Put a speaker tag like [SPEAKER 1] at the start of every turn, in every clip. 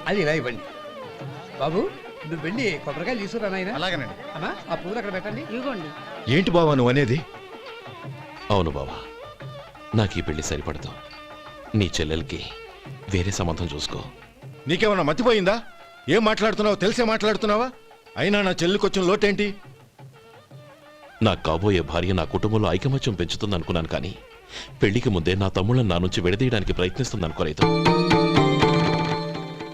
[SPEAKER 1] అది ఇలా ఇవ్వండి. బాబు నువ్వు వెళ్ళి కొబ్బరికాయలు తీసుకురా నాయనా.
[SPEAKER 2] అలాగేనండి.
[SPEAKER 1] అమ్మా ఆ పూలు అక్కడ పెట్టండి.
[SPEAKER 3] ఇవ్వండి.
[SPEAKER 4] ఏంటి బావా నువ్వు అనేది?
[SPEAKER 5] అవును బావా, నాకు ఈ పెళ్లి సరిపడదు. నీ చెల్లెలకి వేరే సంబంధం చూసుకో.
[SPEAKER 4] నీకేమన్నా మతిపోయిందా? ఏం మాట్లాడుతున్నావో తెలిసే మాట్లాడుతున్నావా? అయినా నా చెల్లికొచ్చిన లోటేంటి?
[SPEAKER 5] నా కాబోయే భార్య నా కుటుంబంలో ఐకమత్యం పెంచుతుంది అనుకున్నాను, కానీ పెళ్లికి ముందే నా తమ్ముళ్ళని నా నుంచి విడదీయడానికి ప్రయత్నిస్తుంది అనుకోలేదు.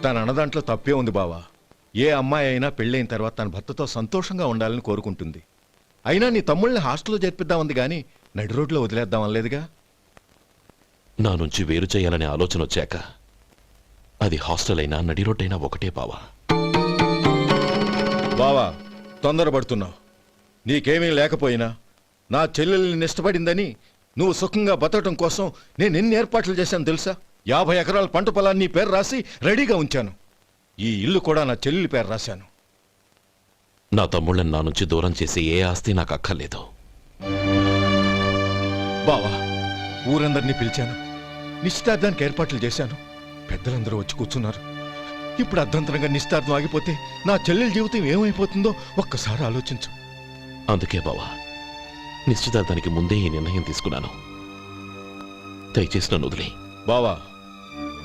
[SPEAKER 4] తన అన్నదాంట్లో తప్పే ఉంది బావా. ఏ అమ్మాయి అయినా పెళ్ళైన తర్వాత తన భర్తతో సంతోషంగా ఉండాలని కోరుకుంటుంది. అయినా నీ తమ్ముళ్ళని హాస్టల్లో చేర్పిద్దామంది కానీ నడి రోడ్లో వదిలేద్దాం అనలేదుగా.
[SPEAKER 5] నా నుంచి వేరు చేయాలనే ఆలోచన వచ్చాక అది హాస్టల్ అయినా నడి రోడ్డైనా ఒకటే బావా.
[SPEAKER 4] బావా తొందరపడుతున్నావు. నీకేమీ లేకపోయినా నా చెల్లెల్ని ఇష్టపడిందని నువ్వు సుఖంగా బతకటం కోసం నేను ఎన్ని ఏర్పాట్లు చేశాను తెలుసా? 50 ఎకరాల పంట పొలాన్ని నీ పేరు రాసి రెడీగా ఉంచాను. ఈ ఇల్లు కూడా నా చెల్లెలి పేరు రాశాను.
[SPEAKER 5] నా తమ్ముళ్ళని నా నుంచి దూరం చేసే ఏ ఆస్తి నాకు అక్కర్లేదు.
[SPEAKER 4] బావా ఊరందరినీ పిలిచాను, నిశ్చితార్థానికి ఏర్పాట్లు చేశాను. పెద్దలందరూ వచ్చి కూర్చున్నారు. ఇప్పుడు అర్ధంతరంగా నిశ్చితార్థం ఆగిపోతే నా చెల్లెలి జీవితం ఏమైపోతుందో ఒక్కసారి ఆలోచించు.
[SPEAKER 5] అందుకే బావా నిశ్చితార్థానికి ముందే ఈ నిర్ణయం తీసుకున్నాను. దయచేసి నన్ను వదిలే.
[SPEAKER 4] బావా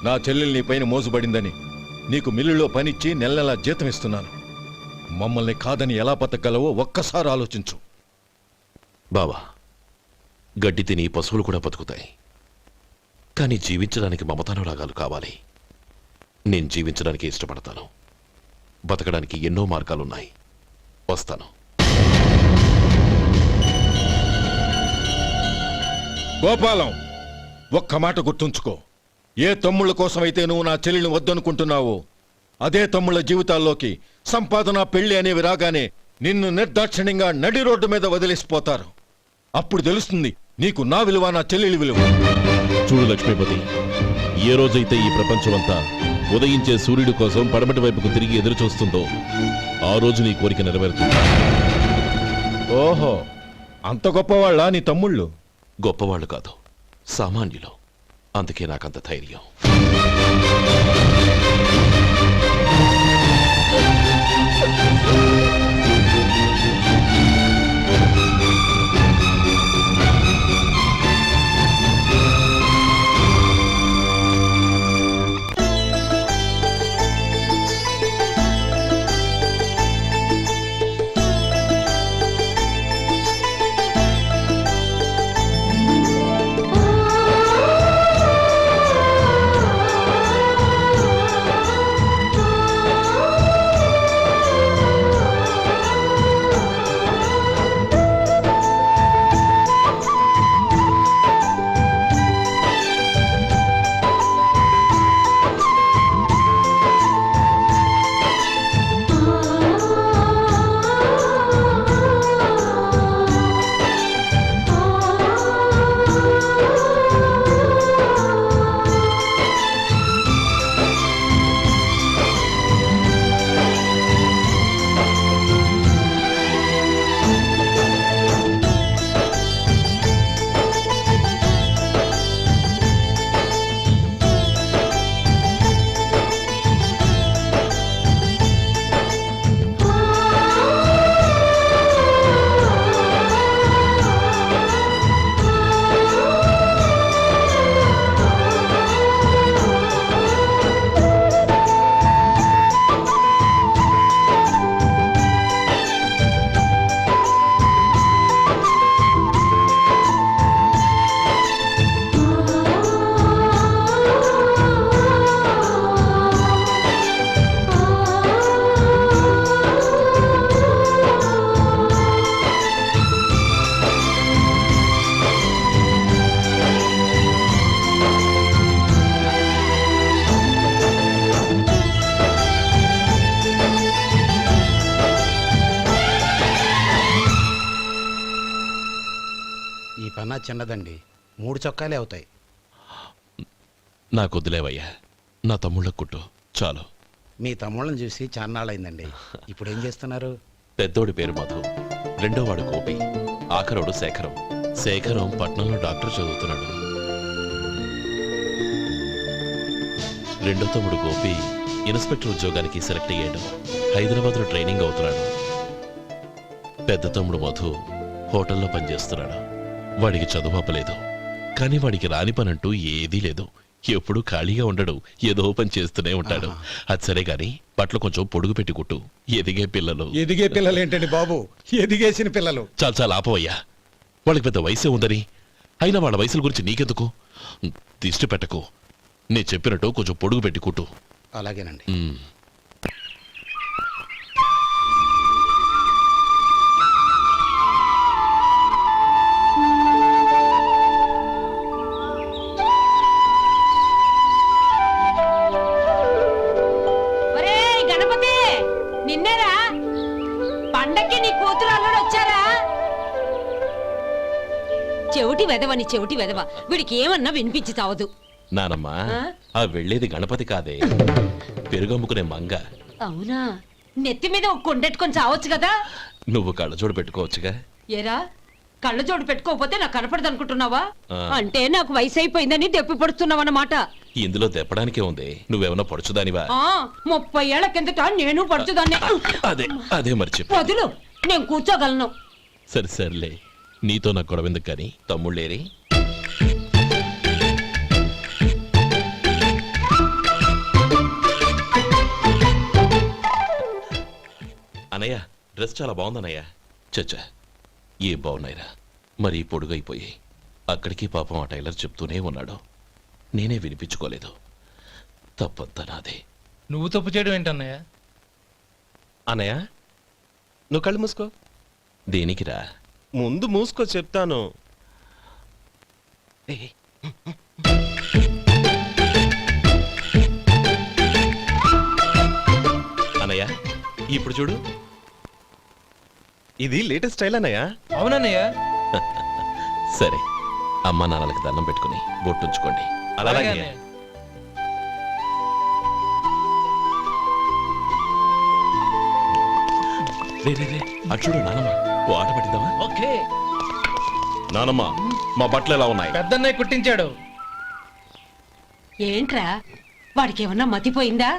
[SPEAKER 4] నా చెల్లెలు నీ పైన మోసుబడిందని నీకు మిల్లులో పనిచ్చి నెల నెలా జీతం ఇస్తున్నాను. మమ్మల్ని కాదని ఎలా బతకగలవో ఒక్కసారి ఆలోచించు.
[SPEAKER 5] బావా గడ్డి తిని పశువులు కూడా బతుకుతాయి, కానీ జీవించడానికి మమతానురాగాలు కావాలి. నేను జీవించడానికి ఇష్టపడతాను. బతకడానికి ఎన్నో మార్గాలున్నాయి. వస్తాను.
[SPEAKER 4] గోపాలం ఒక్క మాట గుర్తుంచుకో. ఏ తమ్ముళ్ళ కోసమైతే నువ్వు నా చెల్లిని వద్దనుకుంటున్నావో అదే తమ్ముళ్ళ జీవితాల్లోకి సంపాదన పెళ్లి అనేవి రాగానే నిన్ను నిర్దాక్షిణ్యంగా నడి రోడ్డు మీద వదిలేసిపోతారు. అప్పుడు తెలుస్తుంది నీకు నా విలువ, నా చెల్లెలి విలువ.
[SPEAKER 6] చూడు లక్ష్మీపతి, ఏ రోజైతే ఈ ప్రపంచమంతా ఉదయించే సూర్యుడి కోసం పడమటి వైపుకు తిరిగి ఎదురు చూస్తుందో ఆ రోజు నీ కోరిక నెరవేరుతుంది.
[SPEAKER 4] ఓహో, అంత గొప్పవాళ్ళ నీ తమ్ముళ్ళు?
[SPEAKER 5] గొప్పవాళ్ళు కాదు, సామాన్యులు. అందుకే నాకంత ధైర్యం.
[SPEAKER 2] కన్నా చిన్నదండి, 3 చొక్కాలే అవుతాయి.
[SPEAKER 5] నాకు వదిలేవయ్యా, నా తమ్ముళ్ళ కుట్టు చాలు.
[SPEAKER 2] మీ తమ్ముళ్ళని చూసి చాన్నాళ్ళైందండి. ఇప్పుడు ఏం చేస్తున్నారు?
[SPEAKER 5] పెద్దోడి పేరు మధు, రెండోవాడు గోపి, ఆఖరోడు శేఖరం. శేఖరం పట్నంలో డాక్టర్ చదువుతున్నాడు. రెండో తమ్ముడు గోపి ఇన్స్పెక్టర్ ఉద్యోగానికి సెలెక్ట్ అయ్యాడు. హైదరాబాద్లో ట్రైనింగ్ అవుతున్నాడు. పెద్ద తమ్ముడు మధు హోటల్లో పనిచేస్తున్నాడు. వాడికి చదువు అప్పలేదు, కానీ వాడికి రాని పనంటూ ఏదీ లేదు. ఎప్పుడూ ఖాళీగా ఉండడు, ఏదో పని చేస్తూనే ఉంటాడు. అది సరే గాని బట్టలు కొంచెం పొడుగు పెట్టి కుట్టు. ఎదిగే పిల్లలు.
[SPEAKER 2] ఎదిగే పిల్లలు ఏంటండి బాబు, ఎదిగేసిన పిల్లలు.
[SPEAKER 5] చాలా చాలా ఆపవయ్యా, వాళ్ళకి పెద్ద వయసే ఉందని. అయినా వాళ్ళ వయసుల గురించి నీకెందుకు? దిష్టి పెట్టకు. నేను చెప్పినట్టు కొంచెం పొడుగు పెట్టి కుట్టు.
[SPEAKER 2] అలాగేనండి.
[SPEAKER 3] ఒరేయ్ గణపతి, నిన్నేరా? పండక్కి నీ కూతురు అల్లుడు వచ్చారా? చెవిటి వెదవని చెవిటి వెదవ, వీడికి ఏమన్నా వినిపించి తావదు.
[SPEAKER 5] నానమ్మా, ఆ వెళ్ళేది గణపతి కాదే, పెరుగమ్ముకునే మంగ.
[SPEAKER 3] అవునా? నెత్తి మీద ఒక కొండెట్టుకొని చావచ్చు కదా.
[SPEAKER 5] నువ్వు కళ్ళజోడు పెట్టుకోవచ్చుగా.
[SPEAKER 3] ఏరా, కళ్ళ జోడు పెట్టుకోకపోతే నాకు కనపడదు అనుకుంటున్నావా?
[SPEAKER 5] ఆ.
[SPEAKER 3] అంటే నాకు వయసు అయిపోయిందని దెప్పి పడుతున్నావన్నమాట.
[SPEAKER 5] ఇందులో దెప్పడానికే ఉంది. నువ్వేమన్నా పడుచుదానివా?
[SPEAKER 3] 30 ఏళ్ల కిందట నేను పడుచుదాన్ని.
[SPEAKER 5] అదే అదే మరి చెప్పు.
[SPEAKER 3] వదులు, నేను కూర్చోగలను.
[SPEAKER 5] సరే సర్లే, నీతో నాకు గొడవ ఎందుకు కానీ. తమ్ముళ్ళేరి? అనయ్య, డ్రెస్ చాలా బాగుందన్నయ్య. చచ్చా, ఏ బాగున్నాయిరా, మరీ పొడుగైపోయి. అక్కడికి పాపం ఆ టైలర్ చెప్తూనే ఉన్నాడు, నేనే వినిపించుకోలేదు. తప్పంతా నాదే.
[SPEAKER 1] నువ్వు తప్పు చేయడం ఏంటన్నయ్య?
[SPEAKER 7] అనయ్య, నువ్వు కళ్ళు మూసుకో.
[SPEAKER 5] దేనికిరా?
[SPEAKER 7] ముందు మూసుకో చెప్తాను.
[SPEAKER 5] అనయ్య, ఇప్పుడు చూడు.
[SPEAKER 7] ఇది లేటెస్ట్ స్టైల్ అన్నయ్య.
[SPEAKER 1] అవునన్నయ్య.
[SPEAKER 5] సరే, అమ్మా నాన్నలకి దండం పెట్టుకుని బొట్టుంచుకోండి.
[SPEAKER 1] అలాగే
[SPEAKER 5] అలాగే.
[SPEAKER 1] అన్నయ్య.
[SPEAKER 5] రే రే రే, అటు చూడు నానమ్మ, ఓ ఆట పట్టిద్దామా?
[SPEAKER 1] ఓకే.
[SPEAKER 5] నానమ్మ, మా బట్టలు ఎలా ఉన్నాయి?
[SPEAKER 1] పెద్దన్నయ్య కుట్టించాడు.
[SPEAKER 3] ఏంట్రా, వాడికి ఏమన్నా మతిపోయిందా?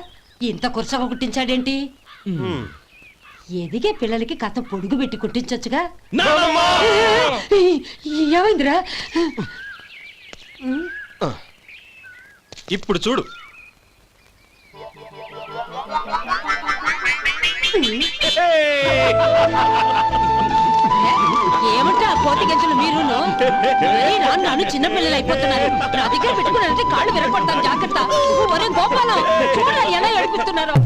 [SPEAKER 3] ఇంత కురసగా కుట్టించాడేంటి? ఎదిగే పిల్లలకి కథ పొడుగు పెట్టి కుట్టించొచ్చుగా. ఏమైందిరా?
[SPEAKER 7] ఇప్పుడు చూడు.
[SPEAKER 3] ఏమంటా కోతి గంజలు మీరును? నన్ను చిన్న పిల్లలు అయిపోతున్నారు. నా దగ్గర పెట్టుకున్నారంటే కాళ్ళు విరగొడతాను, జాగ్రత్త. ఒరే గోపాలం, చూడరా ఎలా ఏడిపిస్తున్నారో.